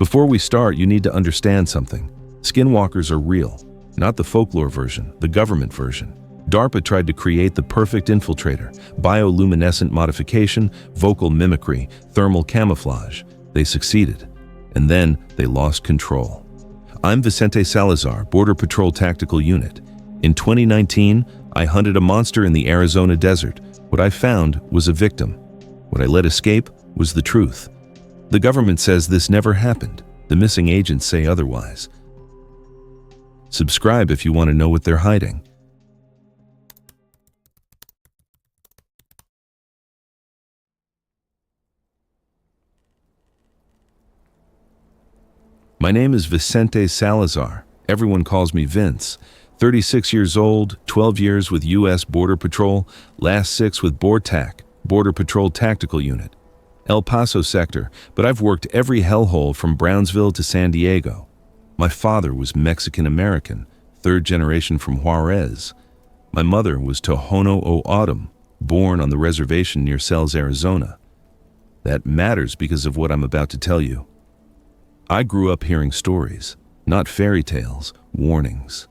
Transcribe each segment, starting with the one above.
Before we start, you need to understand something. Skinwalkers are real, not the folklore version, the government version. DARPA tried to create the perfect infiltrator, bioluminescent modification, vocal mimicry, thermal camouflage. They succeeded, and then they lost control. I'm Vicente Salazar, Border Patrol Tactical Unit. In 2019, I hunted a monster in the Arizona desert. What I found was a victim. What I let escape was the truth. The government says this never happened. The missing agents say otherwise. Subscribe if you want to know what they're hiding. My name is Vicente Salazar. Everyone calls me Vince. 36 years old, 12 years with U.S. Border Patrol, last 6 with BORTAC, Border Patrol Tactical Unit. El Paso sector, but I've worked every hellhole from Brownsville to San Diego. My father was Mexican-American, 3rd generation from Juarez. My mother was Tohono O'odham, born on the reservation near Sells, Arizona. That matters because of what I'm about to tell you. I grew up hearing stories, not fairy tales, warnings.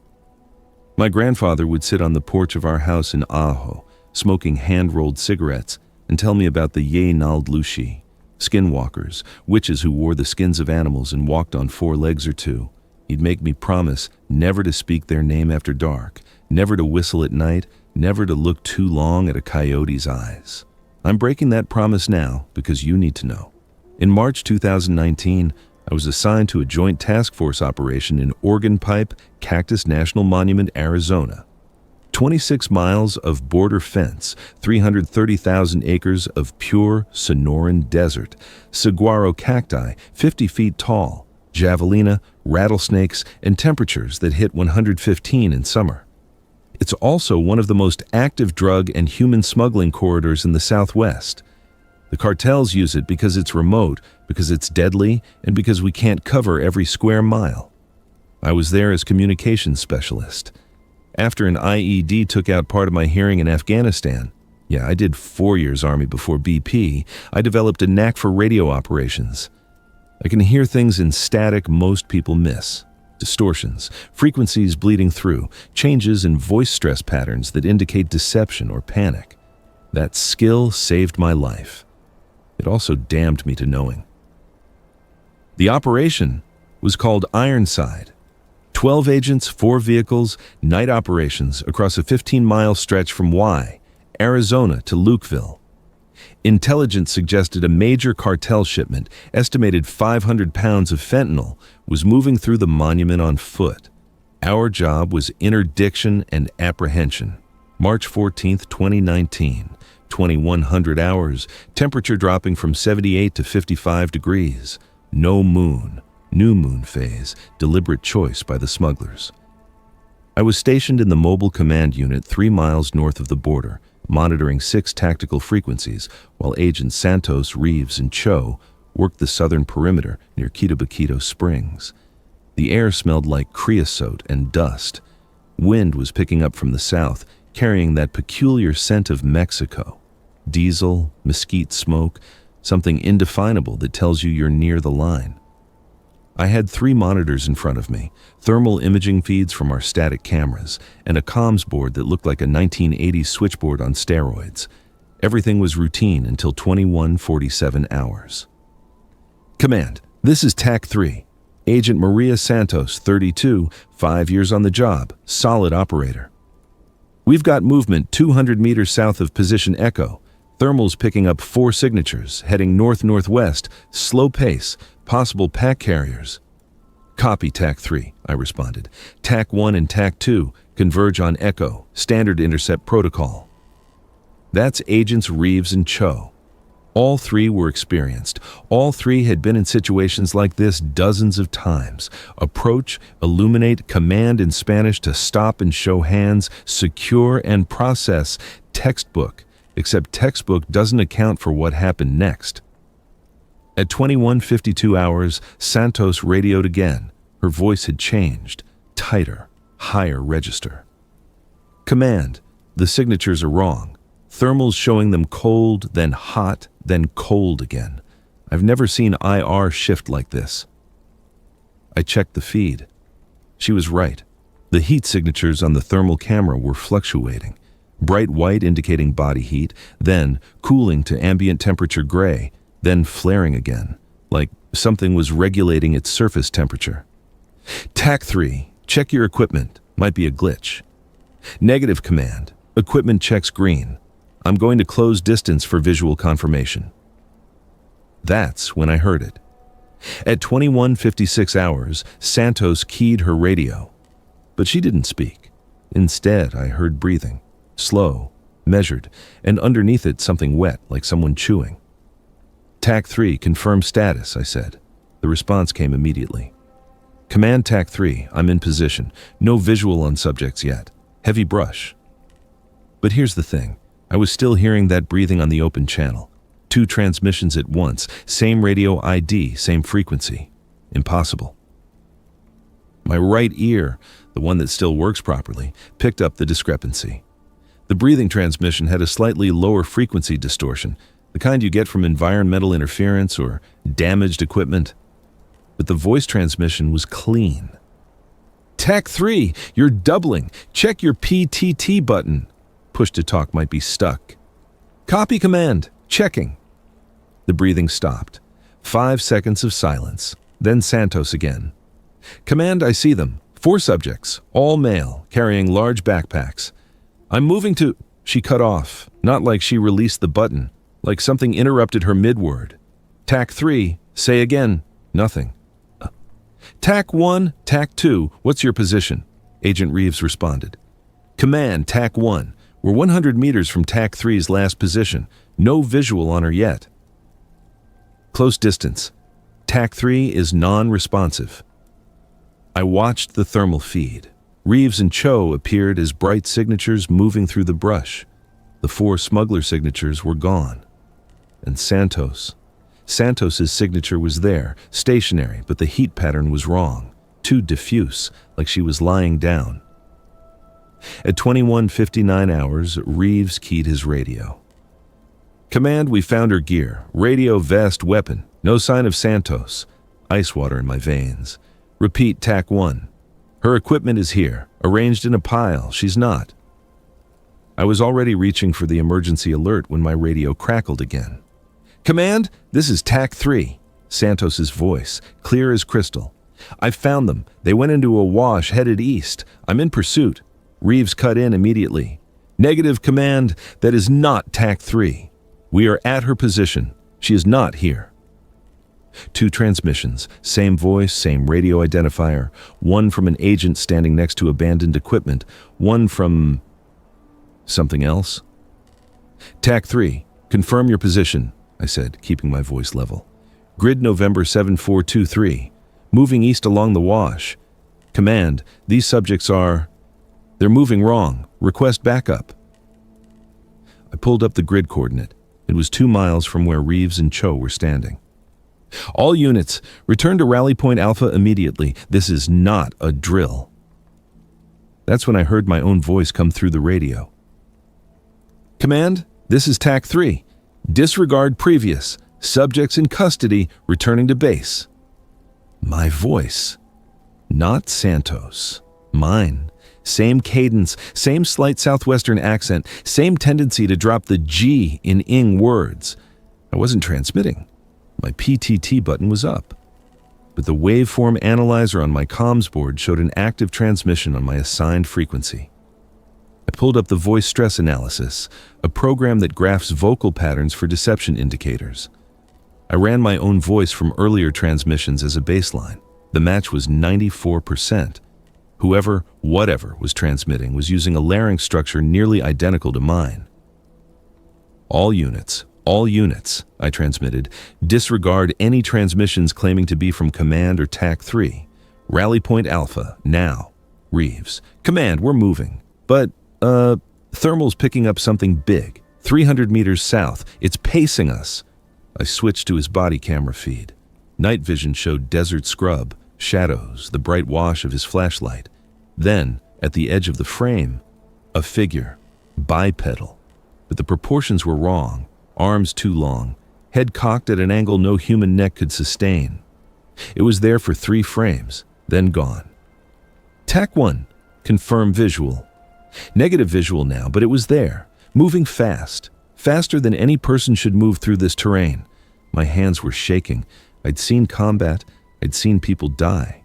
My grandfather would sit on the porch of our house in Ajo, smoking hand-rolled cigarettes, and tell me about the Ye Naldlushi, skinwalkers, witches who wore the skins of animals and walked on 4 legs or 2. He'd make me promise never to speak their name after dark, never to whistle at night, never to look too long at a coyote's eyes. I'm breaking that promise now because you need to know. In March 2019, I was assigned to a joint task force operation in Pipe Cactus National Monument, Arizona. 26 miles of border fence, 330,000 acres of pure Sonoran desert, saguaro cacti 50 feet tall, javelina, rattlesnakes, and temperatures that hit 115 in summer. It's also one of the most active drug and human smuggling corridors in the Southwest. The cartels use it because it's remote, because it's deadly, and because we can't cover every square mile. I was there as communications specialist. After an IED took out part of my hearing in Afghanistan, I did 4 years Army before BP, I developed a knack for radio operations. I can hear things in static most people miss. Distortions, frequencies bleeding through, changes in voice stress patterns that indicate deception or panic. That skill saved my life. It also damned me to knowing. The operation was called Ironside. 12 agents, 4 vehicles, night operations across a 15-mile stretch from Arizona to Lukeville. Intelligence suggested a major cartel shipment, estimated 500 pounds of fentanyl, was moving through the monument on foot. Our job was interdiction and apprehension. March 14, 2019, 2100 hours, temperature dropping from 78 to 55 degrees, no moon. New moon phase, deliberate choice by the smugglers. I was stationed in the Mobile Command Unit 3 miles north of the border, monitoring 6 tactical frequencies, while Agents Santos, Reeves, and Cho worked the southern perimeter near Quito Springs. The air smelled like creosote and dust. Wind was picking up from the south, carrying that peculiar scent of Mexico. Diesel, mesquite smoke, something indefinable that tells you you're near the line. I had 3 monitors in front of me, thermal imaging feeds from our static cameras, and a comms board that looked like a 1980s switchboard on steroids. Everything was routine until 21:47 hours. Command, this is TAC 3. Agent Maria Santos, 32, 5 years on the job, solid operator. We've got movement 200 meters south of position Echo. Thermals picking up 4 signatures, heading north-northwest, slow pace, possible pack carriers. Copy TAC 3, I responded. TAC 1 and TAC 2 converge on Echo, standard intercept protocol. That's Agents Reeves and Cho. All 3 were experienced. All 3 had been in situations like this dozens of times. Approach, illuminate, command in Spanish to stop and show hands, secure and process, textbook. Except textbook doesn't account for what happened next. At 21:52 hours, Santos radioed again. Her voice had changed, tighter, higher register. Command, the signatures are wrong. Thermals showing them cold, then hot, then cold again. I've never seen IR shift like this. I checked the feed. She was right. The heat signatures on the thermal camera were fluctuating. Bright white indicating body heat, then cooling to ambient temperature gray, then flaring again, like something was regulating its surface temperature. TAC 3, check your equipment. Might be a glitch. Negative command. Equipment checks green. I'm going to close distance for visual confirmation. That's when I heard it. At 21:56 hours, Santos keyed her radio. But she didn't speak. Instead, I heard breathing. Slow, measured, and underneath it something wet, like someone chewing. TAC 3, confirm status, I said. The response came immediately. Command TAC 3, I'm in position. No visual on subjects yet. Heavy brush. But here's the thing. I was still hearing that breathing on the open channel. 2 transmissions at once, same radio ID, same frequency. Impossible. My right ear, the one that still works properly, picked up the discrepancy. The breathing transmission had a slightly lower frequency distortion, the kind you get from environmental interference or damaged equipment. But the voice transmission was clean. TAC 3, you're doubling. Check your PTT button. Push to talk might be stuck. Copy command. Checking. The breathing stopped. 5 seconds of silence. Then Santos again. Command, I see them. 4 subjects, all male, carrying large backpacks. I'm moving to... She cut off, not like she released the button, like something interrupted her mid-word. TAC 3, say again. Nothing. TAC 1, TAC 2, what's your position? Agent Reeves responded. Command, TAC 1. We're 100 meters from TAC 3's last position. No visual on her yet. Close distance. TAC 3 is non-responsive. I watched the thermal feed. Reeves and Cho appeared as bright signatures moving through the brush. The 4 smuggler signatures were gone. And Santos. Santos's signature was there, stationary, but the heat pattern was wrong. Too diffuse, like she was lying down. At 21:59 hours, Reeves keyed his radio. Command, we found her gear. Radio, vest, weapon. No sign of Santos. Ice water in my veins. Repeat, TAC 1. Her equipment is here, arranged in a pile. She's not. I was already reaching for the emergency alert when my radio crackled again. Command, this is TAC 3. Santos's voice, clear as crystal. I found them. They went into a wash headed east. I'm in pursuit. Reeves cut in immediately. Negative command, that is not TAC 3. We are at her position. She is not here. 2 transmissions, same voice, same radio identifier, one from an agent standing next to abandoned equipment, one from... something else. TAC 3, confirm your position, I said, keeping my voice level. Grid November 7423, moving east along the wash. Command, these subjects are... They're moving wrong. Request backup. I pulled up the grid coordinate. It was 2 miles from where Reeves and Cho were standing. All units, return to Rally Point Alpha immediately. This is not a drill. That's when I heard my own voice come through the radio. Command, this is TAC 3. Disregard previous. Subjects in custody, returning to base. My voice. Not Santos. Mine. Same cadence, same slight southwestern accent, same tendency to drop the G in ing words. I wasn't transmitting. My PTT button was up. But the waveform analyzer on my comms board showed an active transmission on my assigned frequency. I pulled up the voice stress analysis, a program that graphs vocal patterns for deception indicators. I ran my own voice from earlier transmissions as a baseline. The match was 94%. Whoever, whatever was transmitting was using a larynx structure nearly identical to mine. All units, I transmitted, disregard any transmissions claiming to be from Command or TAC 3. Rally Point Alpha, now. Reeves. Command, we're moving. But, thermal's picking up something big. 300 meters south. It's pacing us. I switched to his body camera feed. Night vision showed desert scrub, shadows, the bright wash of his flashlight. Then, at the edge of the frame, a figure, bipedal. But the proportions were wrong. Arms too long, head cocked at an angle no human neck could sustain. It was there for 3 frames, then gone. TAC 1, confirm visual. Negative visual now, but it was there, moving fast, faster than any person should move through this terrain. My hands were shaking. I'd seen combat, I'd seen people die.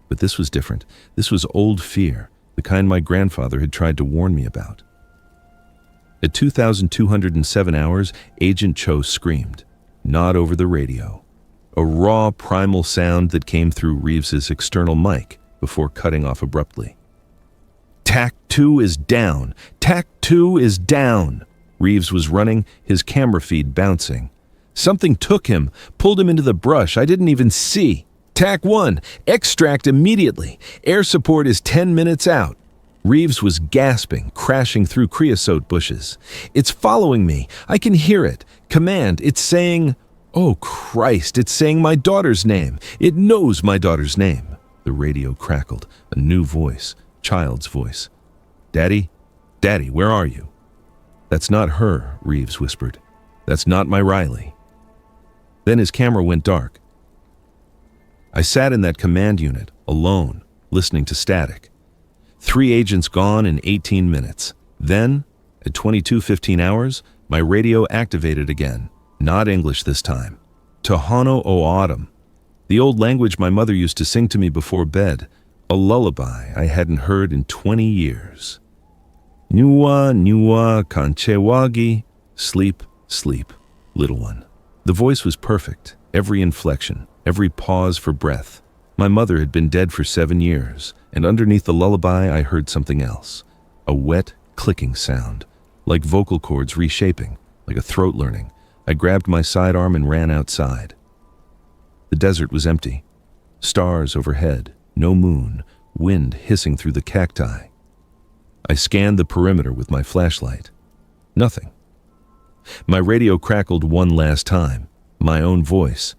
But this was different. This was old fear, the kind my grandfather had tried to warn me about. At 2,207 hours, Agent Cho screamed, not over the radio. A raw, primal sound that came through Reeves's external mic before cutting off abruptly. TAC 2 is down! TAC 2 is down! Reeves was running, his camera feed bouncing. Something took him, pulled him into the brush I didn't even see. TAC 1, extract immediately. Air support is 10 minutes out. Reeves was gasping, crashing through creosote bushes. It's following me. I can hear it. Command, it's saying... Oh, Christ, it's saying my daughter's name. It knows my daughter's name. The radio crackled. A new voice, child's voice. Daddy? Daddy, where are you? That's not her, Reeves whispered. That's not my Riley. Then his camera went dark. I sat in that command unit, alone, listening to static. 3 agents gone in 18 minutes. Then, at 22:15 hours, my radio activated again. Not English this time. Tohono O'odham, the old language my mother used to sing to me before bed, a lullaby I hadn't heard in 20 years. Nyua, nyua, kanchewagi, sleep, sleep, little one. The voice was perfect, every inflection, every pause for breath. My mother had been dead for 7 years, and underneath the lullaby I heard something else. A wet, clicking sound, like vocal cords reshaping, like a throat learning. I grabbed my sidearm and ran outside. The desert was empty. Stars overhead, no moon, wind hissing through the cacti. I scanned the perimeter with my flashlight. Nothing. My radio crackled one last time. My own voice.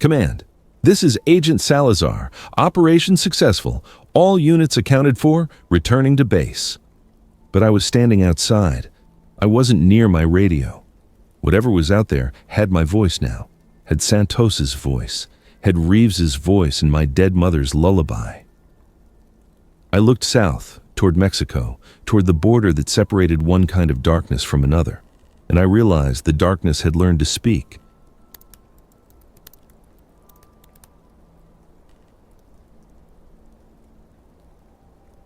Command, this is Agent Salazar. Operation successful. All units accounted for, returning to base. But I was standing outside. I wasn't near my radio. Whatever was out there had my voice now, had Santos's voice, had Reeves's voice in my dead mother's lullaby. I looked south, toward Mexico, toward the border that separated one kind of darkness from another, and I realized the darkness had learned to speak.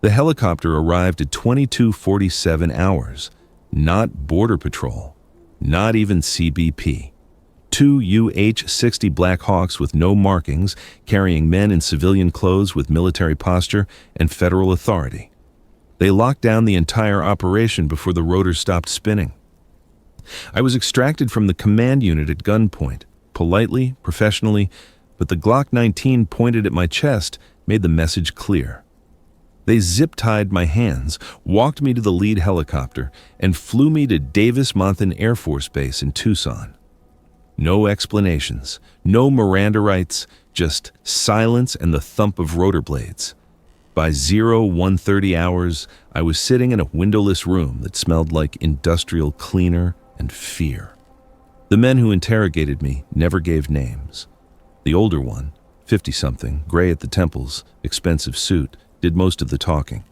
The helicopter arrived at 22:47 hours, not Border Patrol. Not even CBP. 2 UH-60 Black Hawks with no markings, carrying men in civilian clothes with military posture and federal authority. They locked down the entire operation before the rotor stopped spinning. I was extracted from the command unit at gunpoint, politely, professionally, but the Glock 19 pointed at my chest made the message clear. They zip-tied my hands, walked me to the lead helicopter, and flew me to Davis-Monthan Air Force Base in Tucson. No explanations, no Miranda rights, just silence and the thump of rotor blades. By 01:30 hours, I was sitting in a windowless room that smelled like industrial cleaner and fear. The men who interrogated me never gave names. The older one, 50-something, gray at the temples, expensive suit, did most of the talking.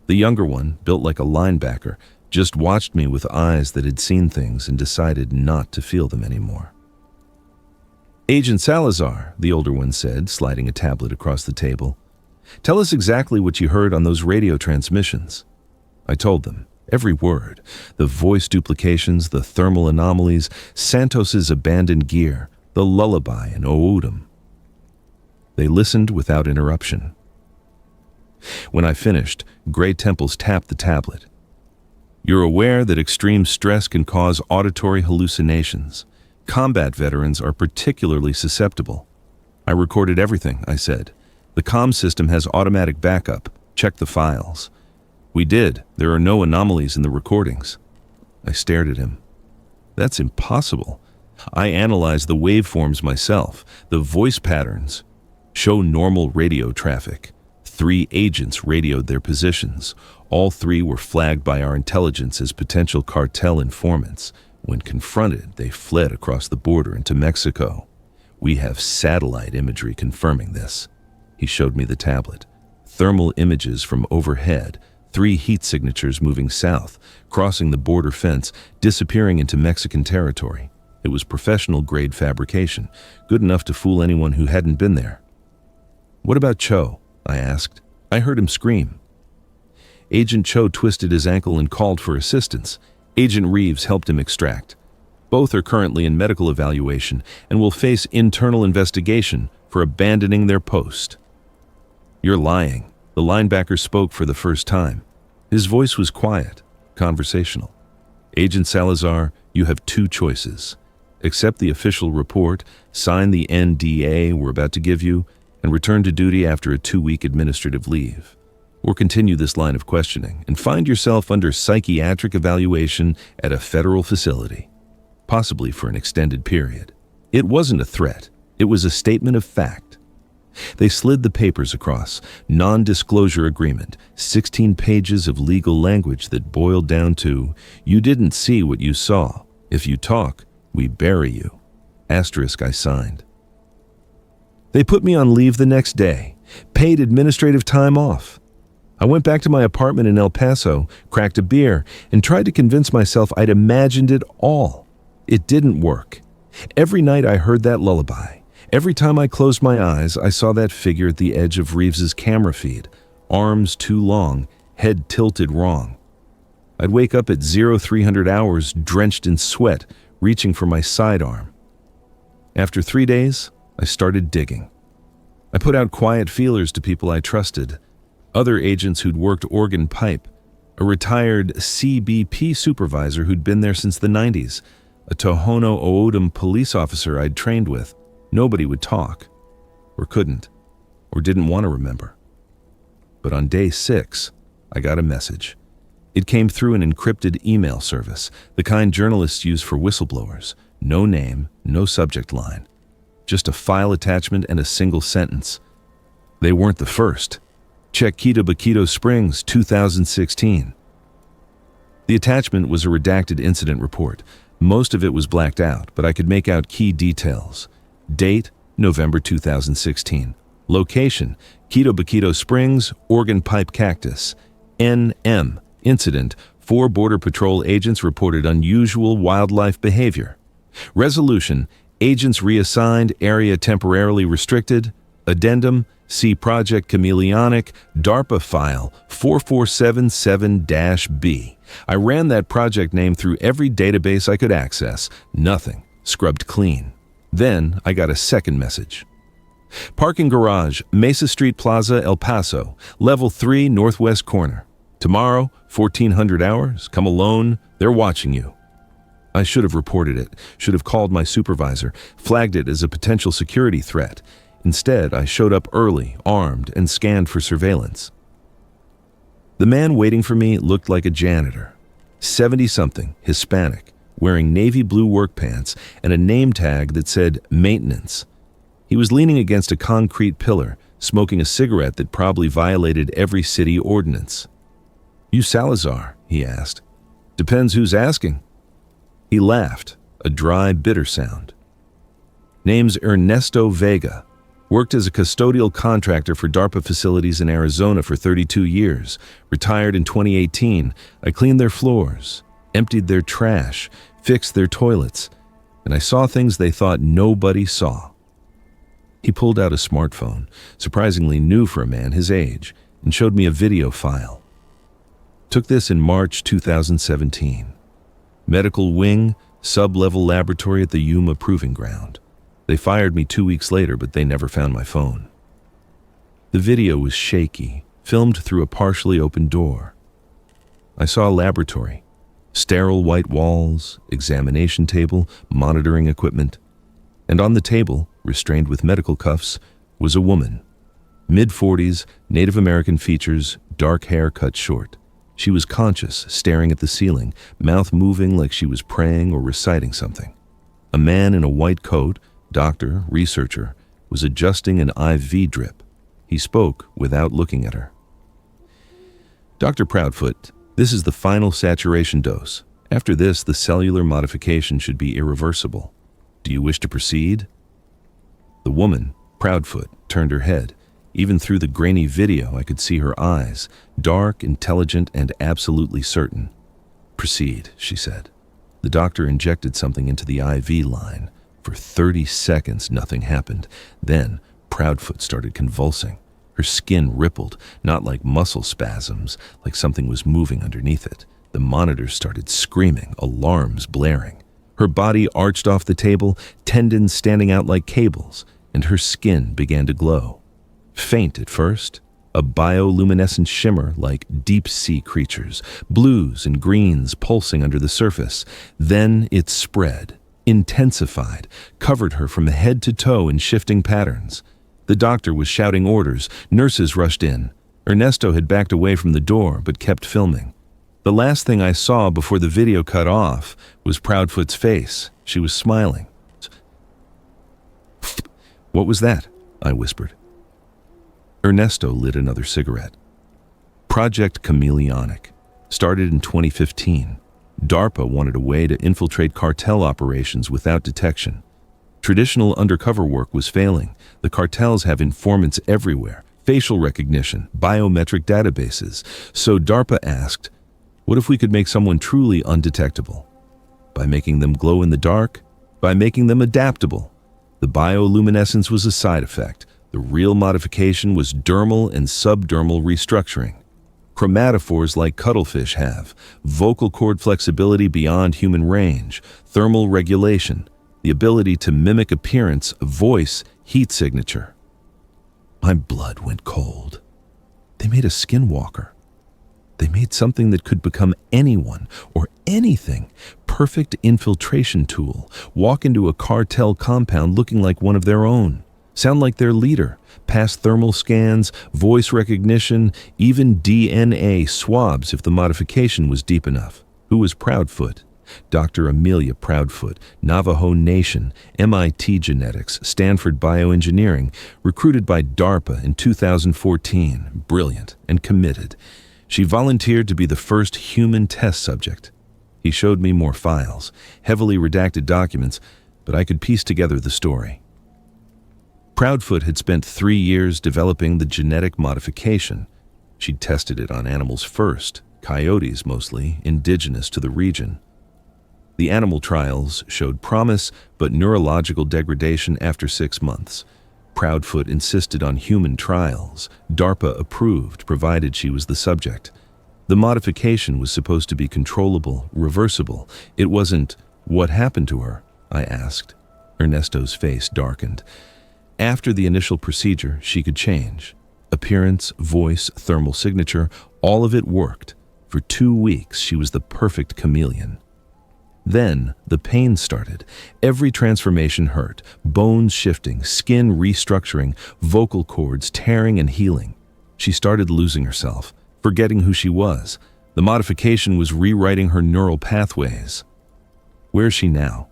The younger one, built like a linebacker, just watched me with eyes that had seen things and decided not to feel them anymore. Agent Salazar, the older one said, sliding a tablet across the table. Tell us exactly what you heard on those radio transmissions. I told them, every word, the voice duplications, the thermal anomalies, Santos's abandoned gear, the lullaby and O'odham. They listened without interruption. When I finished, Gray Temples tapped the tablet. You're aware that extreme stress can cause auditory hallucinations. Combat veterans are particularly susceptible. I recorded everything, I said. The comm system has automatic backup. Check the files. We did. There are no anomalies in the recordings. I stared at him. That's impossible. I analyzed the waveforms myself, the voice patterns. Show normal radio traffic. 3 agents radioed their positions. All 3 were flagged by our intelligence as potential cartel informants. When confronted, they fled across the border into Mexico. We have satellite imagery confirming this. He showed me the tablet. Thermal images from overhead, 3 heat signatures moving south, crossing the border fence, disappearing into Mexican territory. It was professional-grade fabrication, good enough to fool anyone who hadn't been there. "What about Cho?" I asked. I heard him scream. Agent Cho twisted his ankle and called for assistance. Agent Reeves helped him extract. Both are currently in medical evaluation and will face internal investigation for abandoning their post. "You're lying." The linebacker spoke for the first time. His voice was quiet, conversational. "Agent Salazar, you have 2 choices. Accept the official report, sign the NDA we're about to give you, and return to duty after a 2-week administrative leave. Or continue this line of questioning and find yourself under psychiatric evaluation at a federal facility, possibly for an extended period." It wasn't a threat. It was a statement of fact. They slid the papers across. Non-disclosure agreement, 16 pages of legal language that boiled down to, "You didn't see what you saw. If you talk, we bury you." Asterisk I signed. They put me on leave the next day, paid administrative time off. I went back to my apartment in El Paso, cracked a beer, and tried to convince myself I'd imagined it all. It didn't work. Every night I heard that lullaby. Every time I closed my eyes, I saw that figure at the edge of Reeves's camera feed, arms too long, head tilted wrong. I'd wake up at 0300 hours, drenched in sweat, reaching for my sidearm. After 3 days, I started digging. I put out quiet feelers to people I trusted, other agents who'd worked organ pipe, a retired CBP supervisor who'd been there since the 90s, a Tohono O'odham police officer I'd trained with. Nobody would talk, or couldn't, or didn't want to remember. But on day 6, I got a message. It came through an encrypted email service, the kind journalists use for whistleblowers. No name, no subject line. Just a file attachment and a single sentence. They weren't the first. Check Quito Springs, 2016. The attachment was a redacted incident report. Most of it was blacked out, but I could make out key details. Date, November 2016. Location, Quito Springs, Oregon Pipe Cactus. NM, incident, 4 Border Patrol agents reported unusual wildlife behavior. Resolution, agents reassigned, area temporarily restricted. Addendum, see Project Chameleonic, DARPA file 4477-B. I ran that project name through every database I could access. Nothing. Scrubbed clean. Then I got a second message. Parking garage, Mesa Street Plaza, El Paso, level 3, northwest corner. Tomorrow, 1400 hours, come alone, they're watching you. I should have reported it, should have called my supervisor, flagged it as a potential security threat. Instead, I showed up early, armed, and scanned for surveillance. The man waiting for me looked like a janitor. 70-something, Hispanic, wearing navy blue work pants and a name tag that said maintenance. He was leaning against a concrete pillar, smoking a cigarette that probably violated every city ordinance. "You Salazar?" he asked. "Depends who's asking." He laughed, a dry, bitter sound. "Name's Ernesto Vega. Worked as a custodial contractor for DARPA facilities in Arizona for 32 years. Retired in 2018. I cleaned their floors, emptied their trash, fixed their toilets, and I saw things they thought nobody saw." He pulled out a smartphone, surprisingly new for a man his age, and showed me a video file. Took this in March 2017. Medical wing, sub-level laboratory at the Yuma Proving Ground. They fired me 2 weeks later, but they never found my phone. The video was shaky, filmed through a partially open door. I saw a laboratory. Sterile white walls, examination table, monitoring equipment. And on the table, restrained with medical cuffs, was a woman. Mid-40s, Native American features, dark hair cut short. She was conscious, staring at the ceiling, mouth moving like she was praying or reciting something. A man in a white coat, doctor, researcher, was adjusting an IV drip. He spoke without looking at her. "Dr. Proudfoot, this is the final saturation dose. After this, the cellular modification should be irreversible. Do you wish to proceed?" The woman, Proudfoot, turned her head. Even through the grainy video, I could see her eyes, dark, intelligent, and absolutely certain. "Proceed," she said. The doctor injected something into the IV line. For 30 seconds, nothing happened. Then, Proudfoot started convulsing. Her skin rippled, not like muscle spasms, like something was moving underneath it. The monitors started screaming, alarms blaring. Her body arched off the table, tendons standing out like cables, and her skin began to glow. Faint at first, a bioluminescent shimmer like deep-sea creatures, blues and greens pulsing under the surface. Then it spread, intensified, covered her from head to toe in shifting patterns. The doctor was shouting orders. Nurses rushed in. Ernesto had backed away from the door but kept filming. The last thing I saw before the video cut off was Proudfoot's face. She was smiling. "What was that?" I whispered. Ernesto lit another cigarette. Project Chameleonic started in 2015. DARPA wanted a way to infiltrate cartel operations without detection. Traditional undercover work was failing. The cartels have informants everywhere, facial recognition, biometric databases. So DARPA asked, what if we could make someone truly undetectable? By making them glow in the dark? By making them adaptable? The bioluminescence was a side effect. The real modification was dermal and subdermal restructuring. Chromatophores like cuttlefish have, vocal cord flexibility beyond human range, thermal regulation, the ability to mimic appearance, voice, heat signature. My blood went cold. They made a Skinwalker. They made something that could become anyone or anything. Perfect infiltration tool. Walk into a cartel compound looking like one of their own. Sound like their leader. Pass thermal scans, voice recognition, even DNA swabs if the modification was deep enough. Who was Proudfoot? Dr. Amelia Proudfoot, Navajo Nation, MIT Genetics, Stanford Bioengineering, recruited by DARPA in 2014. Brilliant and committed. She volunteered to be the first human test subject. He showed me more files, heavily redacted documents, but I could piece together the story. Proudfoot had spent 3 years developing the genetic modification. She'd tested it on animals first, coyotes mostly, indigenous to the region. The animal trials showed promise, but neurological degradation after 6 months. Proudfoot insisted on human trials. DARPA approved, provided she was the subject. The modification was supposed to be controllable, reversible. It wasn't, "What happened to her?" I asked. Ernesto's face darkened. After the initial procedure, she could change. Appearance, voice, thermal signature, all of it worked. For 2 weeks, she was the perfect chameleon. Then, the pain started. Every transformation hurt. Bones shifting, skin restructuring, vocal cords tearing and healing. She started losing herself, forgetting who she was. The modification was rewriting her neural pathways. Where is she now?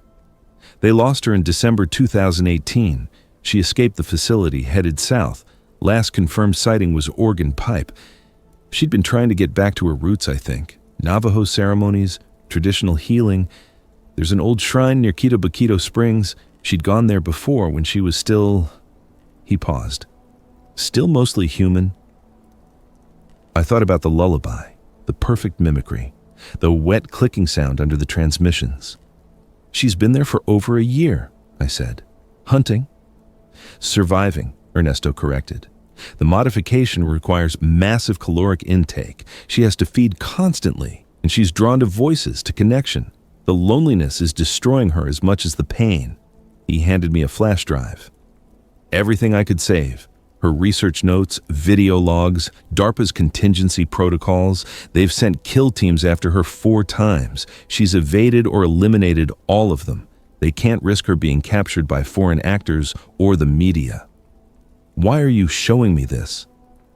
They lost her in December 2018. She escaped the facility, headed south. Last confirmed sighting was Oregon Pipe. She'd been trying to get back to her roots, I think. Navajo ceremonies, traditional healing. There's an old shrine near Quito Springs. She'd gone there before when she was still... He paused. Still mostly human. I thought about the lullaby, the perfect mimicry, the wet clicking sound under the transmissions. She's been there for over a year, I said. Hunting. Surviving, Ernesto corrected. The modification requires massive caloric intake. She has to feed constantly, and she's drawn to voices, to connection. The loneliness is destroying her as much as the pain. He handed me a flash drive. Everything I could save. Her research notes, video logs, DARPA's contingency protocols. They've sent kill teams after her 4 times. She's evaded or eliminated all of them. They can't risk her being captured by foreign actors or the media. Why are you showing me this?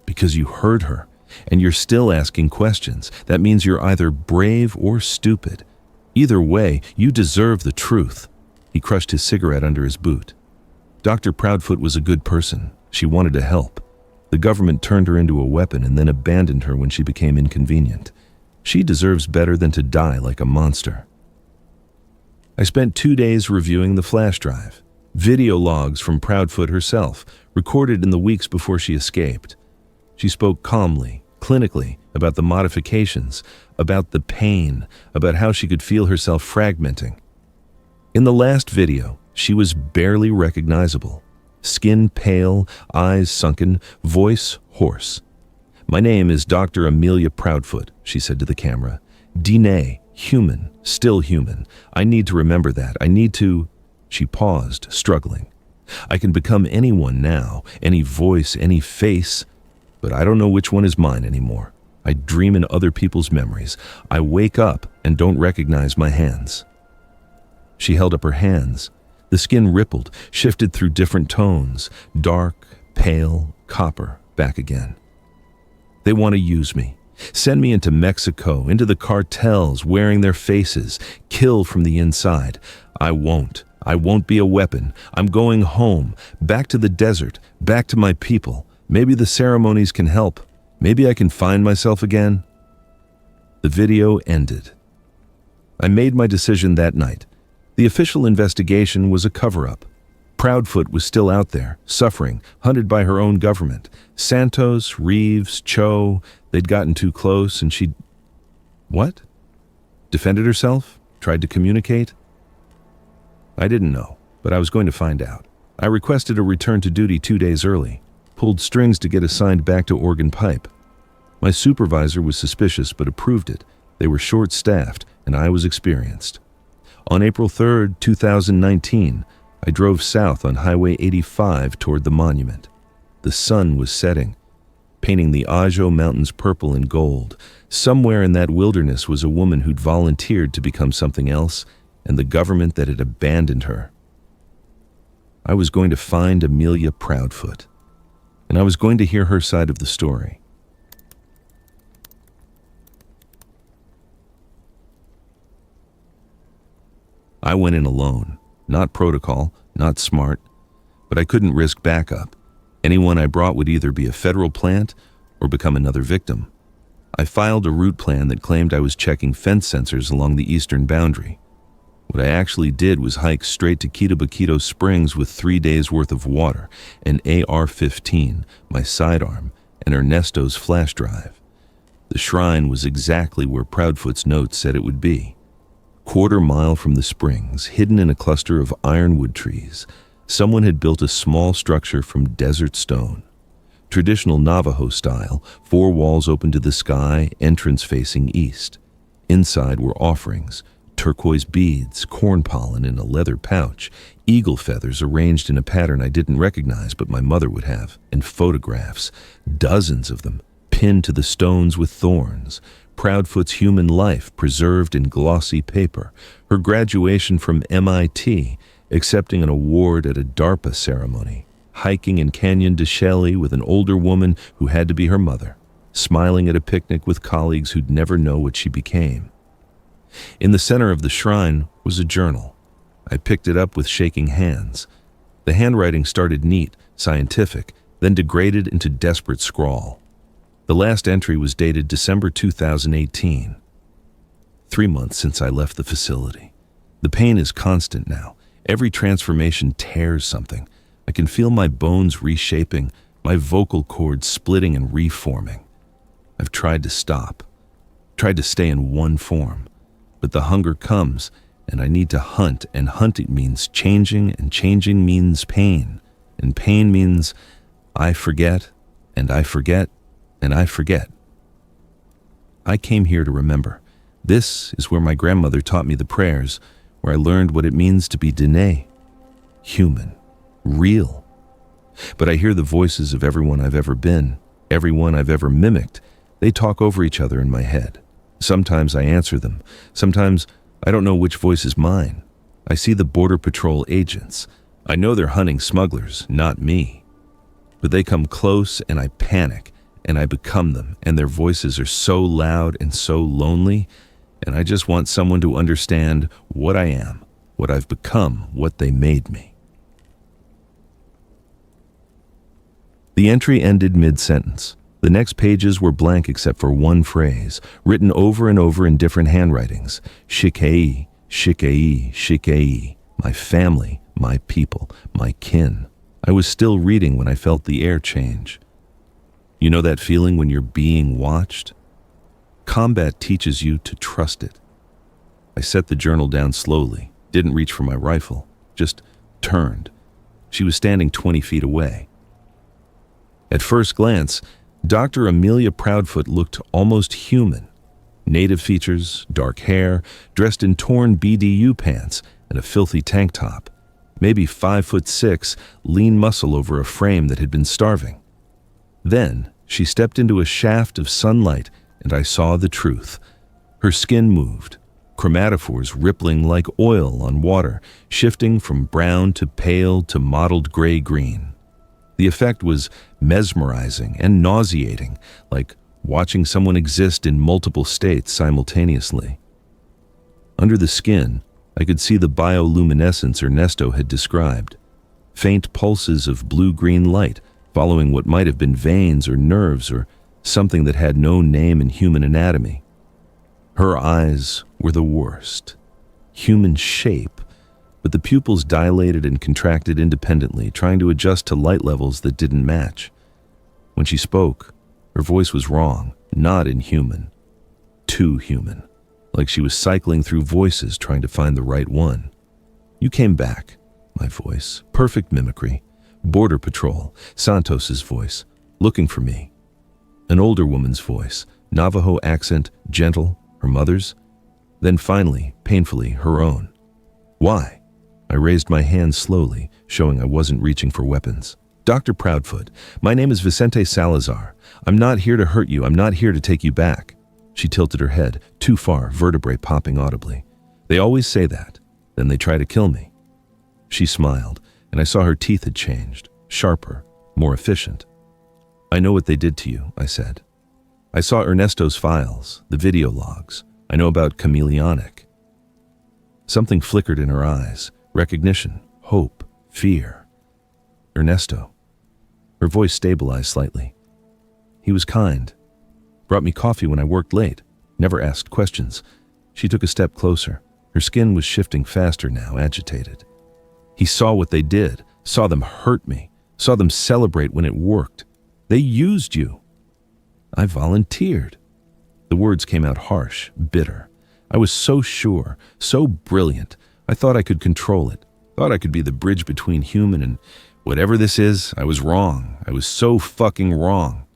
Because you heard her, and you're still asking questions. That means you're either brave or stupid. Either way, you deserve the truth. He crushed his cigarette under his boot. Dr. Proudfoot was a good person. She wanted to help. The government turned her into a weapon and then abandoned her when she became inconvenient. She deserves better than to die like a monster. I spent 2 days reviewing the flash drive. Video logs from Proudfoot herself, recorded in the weeks before she escaped. She spoke calmly, clinically, about the modifications, about the pain, about how she could feel herself fragmenting. In the last video, she was barely recognizable. Skin pale, eyes sunken, voice hoarse. "My name is Dr. Amelia Proudfoot," she said to the camera. "DNA, human, still human. I need to remember that. I need to..." She paused, struggling. "I can become anyone now, any voice, any face, but I don't know which one is mine anymore. I dream in other people's memories. I wake up and don't recognize my hands." She held up her hands. The skin rippled, shifted through different tones, dark, pale, copper, back again. "They want to use me. Send me into Mexico, into the cartels, wearing their faces, kill from the inside. I won't. I won't be a weapon. I'm going home, back to the desert, back to my people. Maybe the ceremonies can help. Maybe I can find myself again." The video ended. I made my decision that night. The official investigation was a cover-up. Proudfoot was still out there, suffering, hunted by her own government. Santos, Reeves, Cho, they'd gotten too close and she'd... What? Defended herself? Tried to communicate? I didn't know, but I was going to find out. I requested a return to duty 2 days early, pulled strings to get assigned back to Oregon Pipe. My supervisor was suspicious but approved it. They were short-staffed, and I was experienced. On April 3rd, 2019, I drove south on Highway 85 toward the monument. The sun was setting, painting the Ajo Mountains purple and gold. Somewhere in that wilderness was a woman who'd volunteered to become something else, and the government that had abandoned her. I was going to find Amelia Proudfoot, and I was going to hear her side of the story. I went in alone, not protocol, not smart, but I couldn't risk backup. Anyone I brought would either be a federal plant or become another victim. I filed a route plan that claimed I was checking fence sensors along the eastern boundary. What I actually did was hike straight to Quito Springs with 3 days' worth of water, an AR-15, my sidearm, and Ernesto's flash drive. The shrine was exactly where Proudfoot's notes said it would be. Quarter-mile from the springs, hidden in a cluster of ironwood trees, someone had built a small structure from desert stone. Traditional Navajo style, 4 walls open to the sky, entrance facing east. Inside were offerings, turquoise beads, corn pollen in a leather pouch, eagle feathers arranged in a pattern I didn't recognize but my mother would have, and photographs, dozens of them, pinned to the stones with thorns. Proudfoot's human life preserved in glossy paper, her graduation from MIT, accepting an award at a DARPA ceremony, hiking in Canyon de Chelly with an older woman who had to be her mother, smiling at a picnic with colleagues who'd never know what she became. In the center of the shrine was a journal. I picked it up with shaking hands. The handwriting started neat, scientific, then degraded into desperate scrawl. The last entry was dated December 2018. 3 months since I left the facility. The pain is constant now. Every transformation tears something. I can feel my bones reshaping, my vocal cords splitting and reforming. I've tried to stop, tried to stay in one form. But the hunger comes, and I need to hunt, and hunting means changing, and changing means pain, and pain means I forget, and I forget, and I forget. I came here to remember. This is where my grandmother taught me the prayers, where I learned what it means to be Dene, human, real. But I hear the voices of everyone I've ever been, everyone I've ever mimicked. They talk over each other in my head. Sometimes I answer them. Sometimes I don't know which voice is mine. I see the Border Patrol agents. I know they're hunting smugglers, not me. But they come close and I panic, and I become them, and their voices are so loud and so lonely, and I just want someone to understand what I am, what I've become, what they made me. The entry ended mid-sentence. The next pages were blank except for one phrase, written over and over in different handwritings. SHIK'ÉÉ, SHIK'ÉÉ, SHIK'ÉÉ. My family, my people, my kin. I was still reading when I felt the air change. You know that feeling when you're being watched? Combat teaches you to trust it. I set the journal down slowly, didn't reach for my rifle, just turned. She was standing 20 feet away. At first glance, Dr. Amelia Proudfoot looked almost human. Native features, dark hair, dressed in torn BDU pants and a filthy tank top. Maybe 5'6", lean muscle over a frame that had been starving. Then she stepped into a shaft of sunlight and I saw the truth. Her skin moved, chromatophores rippling like oil on water, shifting from brown to pale to mottled gray-green. The effect was mesmerizing and nauseating, like watching someone exist in multiple states simultaneously. Under the skin, I could see the bioluminescence Ernesto had described. Faint pulses of blue-green light following what might have been veins or nerves or something that had no name in human anatomy. Her eyes were the worst. Human shape, but the pupils dilated and contracted independently, trying to adjust to light levels that didn't match. When she spoke, her voice was wrong, not inhuman. Too human. Like she was cycling through voices trying to find the right one. You came back, my voice, perfect mimicry. Border Patrol, Santos's voice, looking for me. An older woman's voice, Navajo accent, gentle, her mother's. Then finally, painfully, her own. Why? I raised my hand slowly, showing I wasn't reaching for weapons. Dr. Proudfoot, my name is Vicente Salazar. I'm not here to hurt you. I'm not here to take you back. She tilted her head, too far, vertebrae popping audibly. They always say that. Then they try to kill me. She smiled, and I saw her teeth had changed, sharper, more efficient. I know what they did to you, I said. I saw Ernesto's files, the video logs. I know about Chameleonic. Something flickered in her eyes, recognition, hope, fear. Ernesto. Her voice stabilized slightly. He was kind. Brought me coffee when I worked late. Never asked questions. She took a step closer. Her skin was shifting faster now, agitated. He saw what they did, saw them hurt me, saw them celebrate when it worked. They used you. I volunteered. The words came out harsh, bitter. I was so sure, so brilliant. I thought I could control it. Thought I could be the bridge between human and whatever this is. I was wrong. I was so fucking wrong.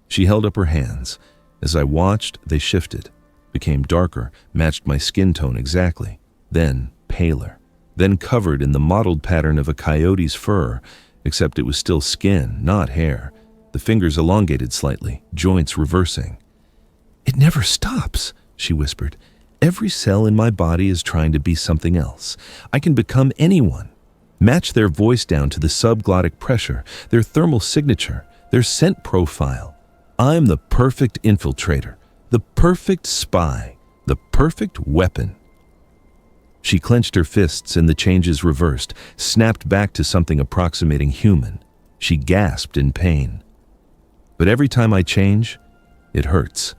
She held up her hands. As I watched, they shifted, became darker, matched my skin tone exactly, then paler, then covered in the mottled pattern of a coyote's fur, except it was still skin, not hair. The fingers elongated slightly, joints reversing. It never stops, she whispered. Every cell in my body is trying to be something else. I can become anyone. Match their voice down to the subglottic pressure, their thermal signature, their scent profile. I'm the perfect infiltrator, the perfect spy, the perfect weapon. She clenched her fists and the changes reversed, snapped back to something approximating human. She gasped in pain. But every time I change, it hurts.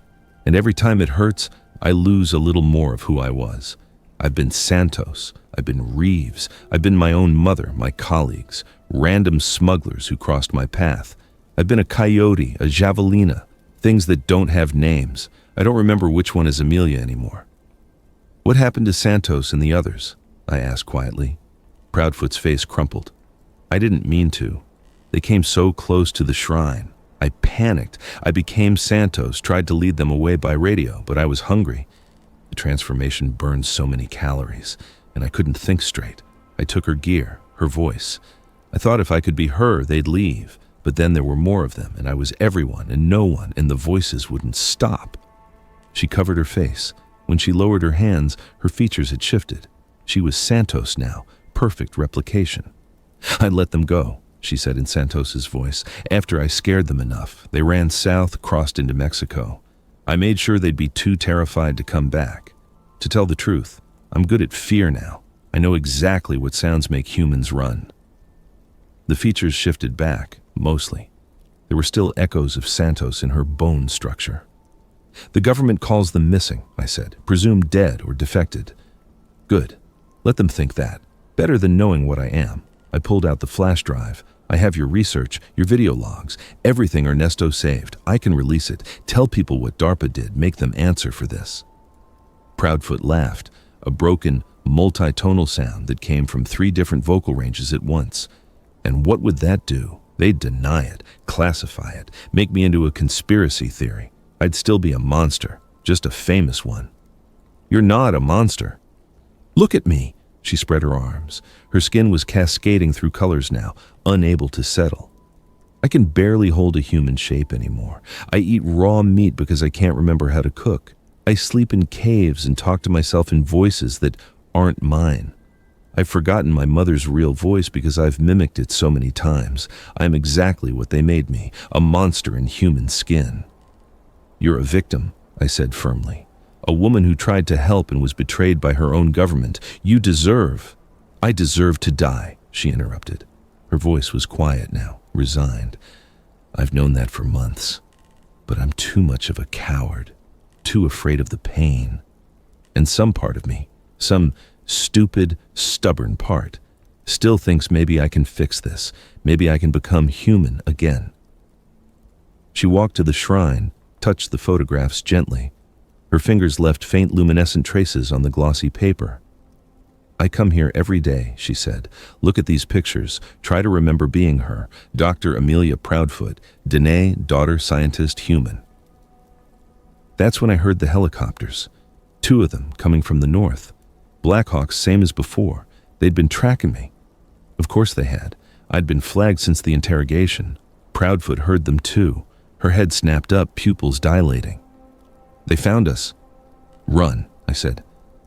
And every time it hurts, I lose a little more of who I was. I've been Santos, I've been Reeves, I've been my own mother, my colleagues, random smugglers who crossed my path. I've been a coyote, a javelina, things that don't have names. I don't remember which one is Amelia anymore. What happened to Santos and the others? I asked quietly. Proudfoot's face crumpled. I didn't mean to. They came so close to the shrine. I panicked. I became Santos, tried to lead them away by radio, but I was hungry. The transformation burned so many calories, and I couldn't think straight. I took her gear, her voice. I thought if I could be her, they'd leave. But then there were more of them, and I was everyone and no one, and the voices wouldn't stop. She covered her face. When she lowered her hands, her features had shifted. She was Santos now, perfect replication. I let them go, she said in Santos's voice. After I scared them enough, they ran south, crossed into Mexico. I made sure they'd be too terrified to come back. To tell the truth, I'm good at fear now. I know exactly what sounds make humans run. The features shifted back, mostly. There were still echoes of Santos in her bone structure. The government calls them missing, I said, presumed dead or defected. Good. Let them think that. Better than knowing what I am. I pulled out the flash drive. I have your research, your video logs, everything Ernesto saved. I can release it. Tell people what DARPA did. Make them answer for this. Proudfoot laughed, a broken, multi-tonal sound that came from 3 different vocal ranges at once. And what would that do? They'd deny it, classify it, make me into a conspiracy theory. I'd still be a monster, just a famous one. You're not a monster. Look at me. She spread her arms. Her skin was cascading through colors now, unable to settle. I can barely hold a human shape anymore. I eat raw meat because I can't remember how to cook. I sleep in caves and talk to myself in voices that aren't mine. I've forgotten my mother's real voice because I've mimicked it so many times. I am exactly what they made me, a monster in human skin. You're a victim, I said firmly. A woman who tried to help and was betrayed by her own government. I deserve to die, she interrupted. Her voice was quiet now, resigned. I've known that for months, but I'm too much of a coward, too afraid of the pain. And some part of me, some stupid, stubborn part, still thinks maybe I can fix this, maybe I can become human again. She walked to the shrine, touched the photographs gently. Her fingers left faint luminescent traces on the glossy paper. I come here every day, she said. Look at these pictures. Try to remember being her. Dr. Amelia Proudfoot, Danae, daughter, scientist, human. That's when I heard the helicopters. 2 of them coming from the north. Blackhawks, same as before. They'd been tracking me. Of course they had. I'd been flagged since the interrogation. Proudfoot heard them too. Her head snapped up, pupils dilating. They found us. Run, I said.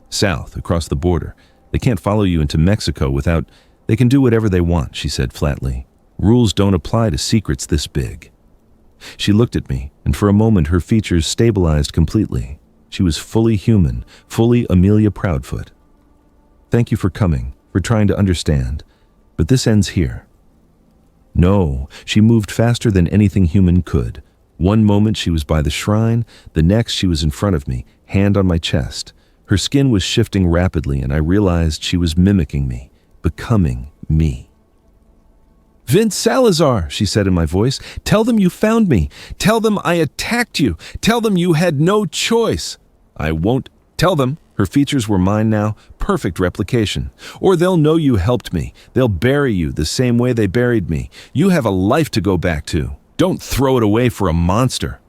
South, across the border. They can't follow you into Mexico without... They can do whatever they want, she said flatly. Rules don't apply to secrets this big. She looked at me, and for a moment her features stabilized completely. She was fully human, fully Amelia Proudfoot. Thank you for coming, for trying to understand. But this ends here. No, she moved faster than anything human could. One moment she was by the shrine, the next she was in front of me, hand on my chest. Her skin was shifting rapidly, and I realized she was mimicking me, becoming me. Vince Salazar, she said in my voice, tell them you found me. Tell them I attacked you. Tell them you had no choice. I won't tell them. Her features were mine now, perfect replication. Or they'll know you helped me. They'll bury you the same way they buried me. You have a life to go back to. Don't throw it away for a monster.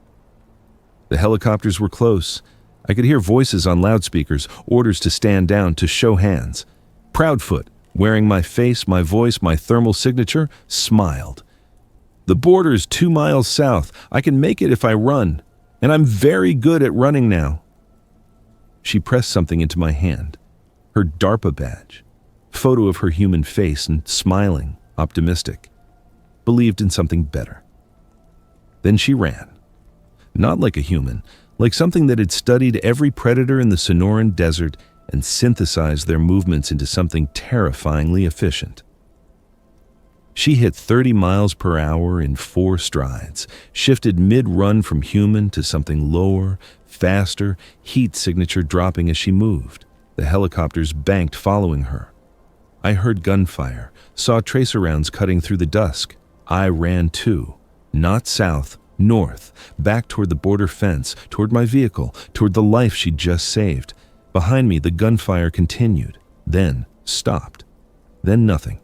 The helicopters were close. I could hear voices on loudspeakers, orders to stand down, to show hands. Proudfoot, wearing my face, my voice, my thermal signature, smiled. The border's 2 miles south. I can make it if I run. And I'm very good at running now. She pressed something into my hand. Her DARPA badge. Photo of her human face and smiling, optimistic. Believed in something better. Then she ran. Not like a human, like something that had studied every predator in the Sonoran Desert and synthesized their movements into something terrifyingly efficient. She hit 30 miles per hour in 4 strides, shifted mid-run from human to something lower, faster, heat signature dropping as she moved. The helicopters banked following her. I heard gunfire, saw tracer rounds cutting through the dusk. I ran too. Not south, north, back toward the border fence, toward my vehicle, toward the life she'd just saved. Behind me, the gunfire continued, then stopped, then nothing.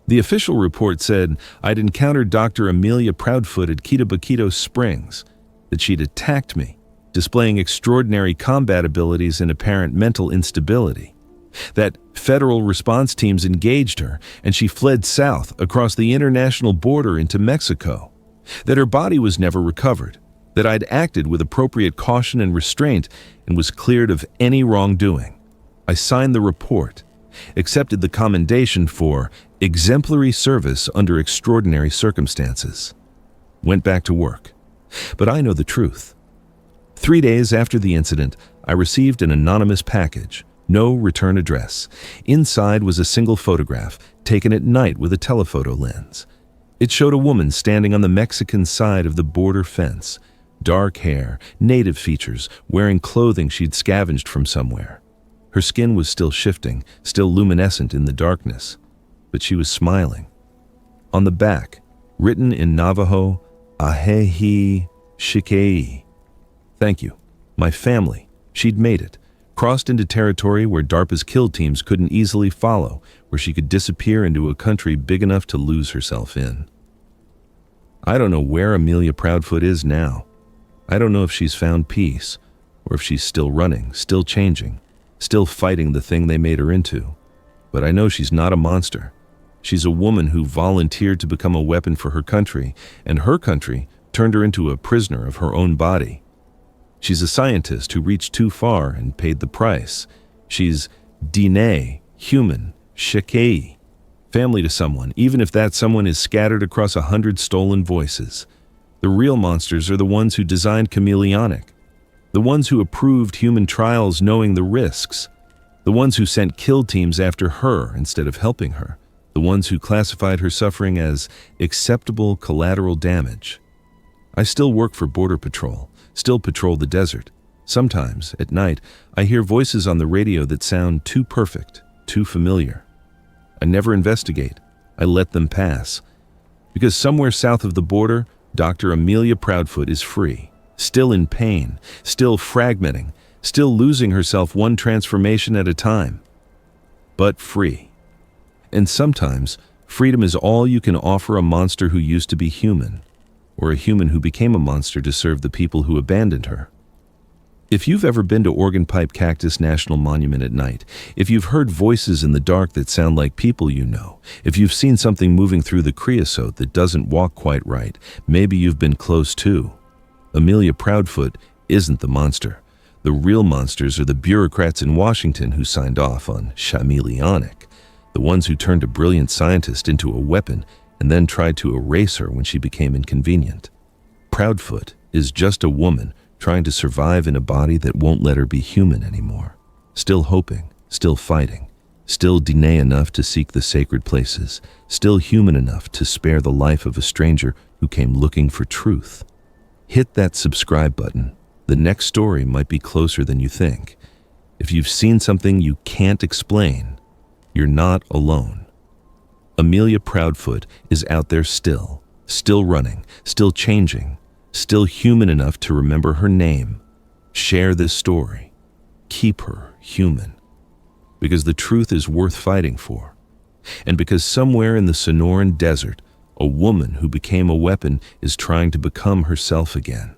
The official report said I'd encountered Dr. Amelia Proudfoot at Quito Springs, that she'd attacked me, displaying extraordinary combat abilities and apparent mental instability. That federal response teams engaged her, and she fled south across the international border into Mexico. That her body was never recovered. That I'd acted with appropriate caution and restraint and was cleared of any wrongdoing. I signed the report, accepted the commendation for exemplary service under extraordinary circumstances. Went back to work. But I know the truth. 3 days after the incident, I received an anonymous package. No return address. Inside was a single photograph, taken at night with a telephoto lens. It showed a woman standing on the Mexican side of the border fence. Dark hair, native features, wearing clothing she'd scavenged from somewhere. Her skin was still shifting, still luminescent in the darkness, but she was smiling. On the back, written in Navajo, Ahehi SHIK'ÉÉ. Thank you. My family. She'd made it. Crossed into territory where DARPA's kill teams couldn't easily follow, where she could disappear into a country big enough to lose herself in. I don't know where Amelia Proudfoot is now. I don't know if she's found peace, or if she's still running, still changing, still fighting the thing they made her into. But I know she's not a monster. She's a woman who volunteered to become a weapon for her country, and her country turned her into a prisoner of her own body. She's a scientist who reached too far and paid the price. She's DNA, human, SHIK'ÉÉ, family to someone, even if that someone is scattered across 100 stolen voices. The real monsters are the ones who designed Chameleonic, the ones who approved human trials knowing the risks, the ones who sent kill teams after her instead of helping her, the ones who classified her suffering as acceptable collateral damage. I still work for Border Patrol, still patrol the desert. Sometimes, at night, I hear voices on the radio that sound too perfect, too familiar. I never investigate. I let them pass. Because somewhere south of the border, Dr. Amelia Proudfoot is free, still in pain, still fragmenting, still losing herself one transformation at a time. But free. And sometimes, freedom is all you can offer a monster who used to be human, or a human who became a monster to serve the people who abandoned her. If you've ever been to Oregon Pipe Cactus National Monument at night, if you've heard voices in the dark that sound like people you know, if you've seen something moving through the creosote that doesn't walk quite right, maybe you've been close too. Amelia Proudfoot isn't the monster. The real monsters are the bureaucrats in Washington who signed off on Chameleonic, the ones who turned a brilliant scientist into a weapon and then tried to erase her when she became inconvenient. Proudfoot is just a woman trying to survive in a body that won't let her be human anymore. Still hoping, still fighting, still DNA enough to seek the sacred places, still human enough to spare the life of a stranger who came looking for truth. Hit that subscribe button. The next story might be closer than you think. If you've seen something you can't explain, you're not alone. Amelia Proudfoot is out there still running, still changing, still human enough to remember her name. Share this story. Keep her human. Because the truth is worth fighting for. And because somewhere in the Sonoran Desert, a woman who became a weapon is trying to become herself again.